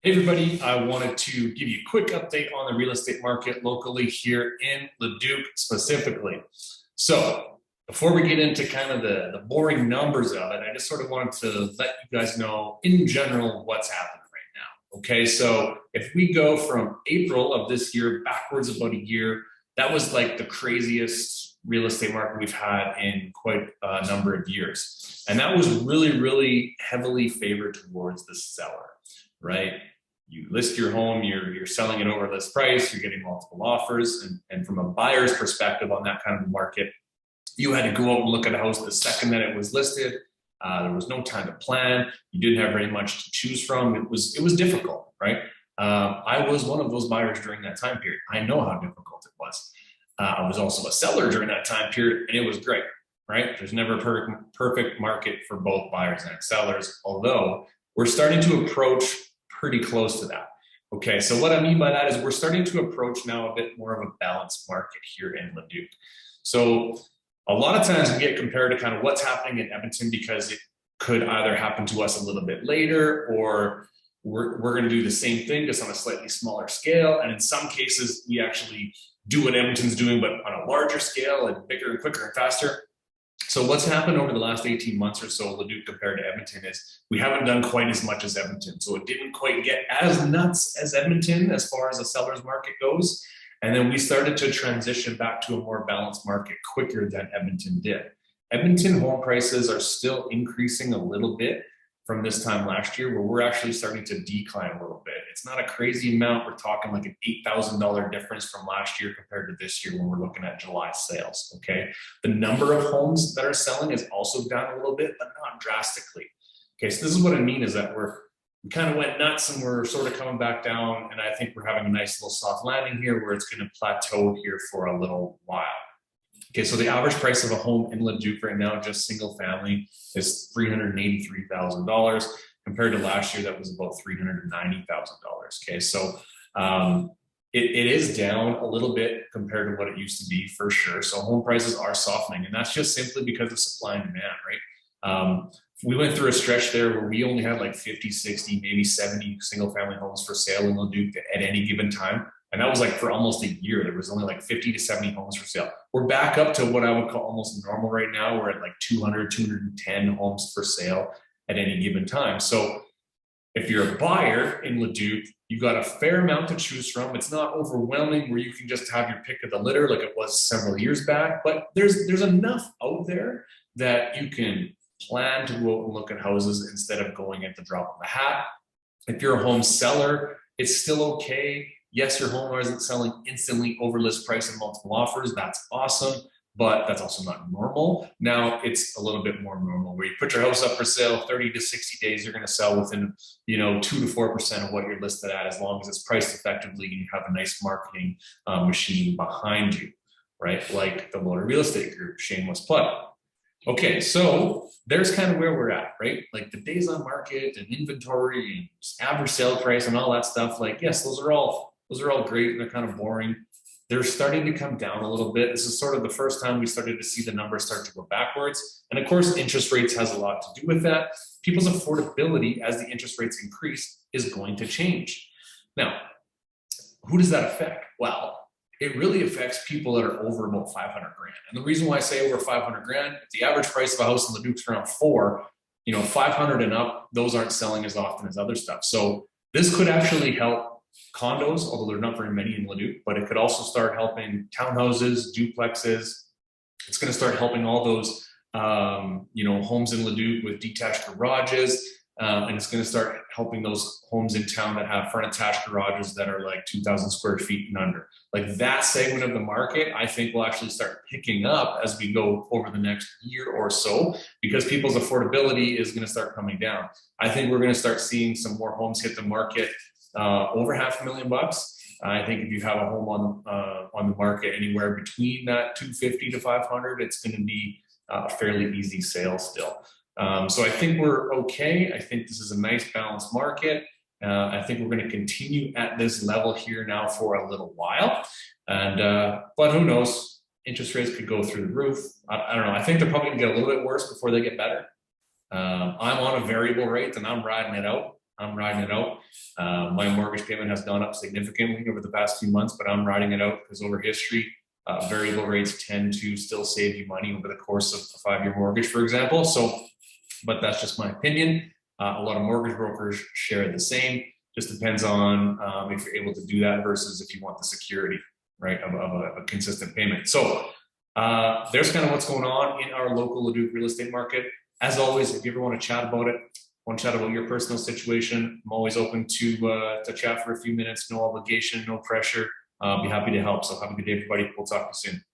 Hey everybody, I wanted to give you a quick update on the real estate market locally here in Leduc specifically. So before we get into kind of the boring numbers of it, I just sort of wanted to let you guys know in general what's happening right now. Okay, so if we go from April of this year backwards about a year, that was like the craziest real estate market we've had in quite a number of years. And that was really heavily favored towards the seller, right? You list your home, you're selling it over list price, you're getting multiple offers. And from a buyer's perspective on that kind of market, you had to go out and look at a house the second that it was listed. There was no time to plan. You didn't have very much to choose from. It was difficult, right? I was one of those buyers during that time period. I know how difficult it was. I was also a seller during that time period, and it was great, right? There's never a perfect market for both buyers and sellers, although we're starting to approach pretty close to that. Okay, so what I mean by that is we're starting to approach now a bit more of a balanced market here in Leduc. So a lot of times we get compared to kind of what's happening in Edmonton because it could either happen to us a little bit later or we're going to do the same thing just on a slightly smaller scale. And in some cases, we actually do what Edmonton's doing, but on a larger scale and bigger and quicker and faster. So what's happened over the last 18 months or so, Leduc compared to Edmonton, is we haven't done quite as much as Edmonton. So it didn't quite get as nuts as Edmonton as far as the seller's market goes. And then we started to transition back to a more balanced market quicker than Edmonton did. Edmonton home prices are still increasing a little bit from this time last year, where we're actually starting to decline a little bit. It's not a crazy amount. We're talking like an $8,000 difference from last year compared to this year when we're looking at July sales, okay? The number of homes that are selling is also down a little bit, but not drastically. Okay, so this is what I mean is that we kind of went nuts and we're sort of coming back down, and I think we're having a nice little soft landing here where it's gonna plateau here for a little while. Okay, so the average price of a home in Leduc right now, just single family, is $383,000. Compared to last year, that was about $390,000. Okay, so it is down a little bit compared to what it used to be for sure. So home prices are softening, and that's just simply because of supply and demand, right? We went through a stretch there where we only had like 50, 60, maybe 70 single family homes for sale in Leduc at any given time. And that was like for almost a year. There was only like 50 to 70 homes for sale. We're back up to what I would call almost normal right now. We're at like 200, 210 homes for sale at any given time. So if you're a buyer in Leduc, you've got a fair amount to choose from. It's not overwhelming where you can just have your pick of the litter like it was several years back, but there's enough out there that you can plan to go out and look at houses instead of going at the drop of a hat. If you're a home seller, it's still okay. Yes, your home isn't selling instantly over list price and multiple offers. That's awesome, but that's also not normal. Now it's a little bit more normal where you put your house up for sale, 30 to 60 days, you're going to sell within, 2 to 4% of what you're listed at, as long as it's priced effectively and you have a nice marketing machine behind you, right? Like the Motor Real Estate Group, shameless plug. Okay, so there's kind of where we're at, right? Like the days on market and inventory and average sale price and all that stuff. Like, yes, those are all great and they're kind of boring. They're starting to come down a little bit. This is sort of the first time we started to see the numbers start to go backwards. And of course, interest rates has a lot to do with that. People's affordability as the interest rates increase is going to change. Now, who does that affect? Well, it really affects people that are over about 500 grand. And the reason why I say over 500 grand, if the average price of a house in Leduc's around 500 and up, those aren't selling as often as other stuff. So this could actually help condos, although there are not very many in Leduc, but it could also start helping townhouses, duplexes. It's going to start helping all those, homes in Leduc with detached garages. And it's going to start helping those homes in town that have front attached garages that are like 2,000 square feet and under. Like that segment of the market, I think will actually start picking up as we go over the next year or so, because people's affordability is going to start coming down. I think we're going to start seeing some more homes hit the market over $500,000. I think if you have a home on the market anywhere between that 250 to 500, it's going to be a fairly easy sale still. So I think we're okay. I think this is a nice balanced market. I think we're going to continue at this level here now for a little while. And but who knows? Interest rates could go through the roof. I don't know. I think they're probably going to get a little bit worse before they get better. I'm on a variable rate and I'm riding it out. I'm riding it out. My mortgage payment has gone up significantly over the past few months, but I'm riding it out because over history, variable rates tend to still save you money over the course of a 5-year mortgage, for example. So, but that's just my opinion. A lot of mortgage brokers share the same. Just depends on if you're able to do that versus if you want the security, right, of a consistent payment. So there's kind of what's going on in our local Leduc real estate market. As always, if you ever want to chat about it, want to chat about your personal situation, I'm always open to chat for a few minutes. No obligation, no pressure. Be happy to help. So have a good day, everybody. We'll talk to you soon.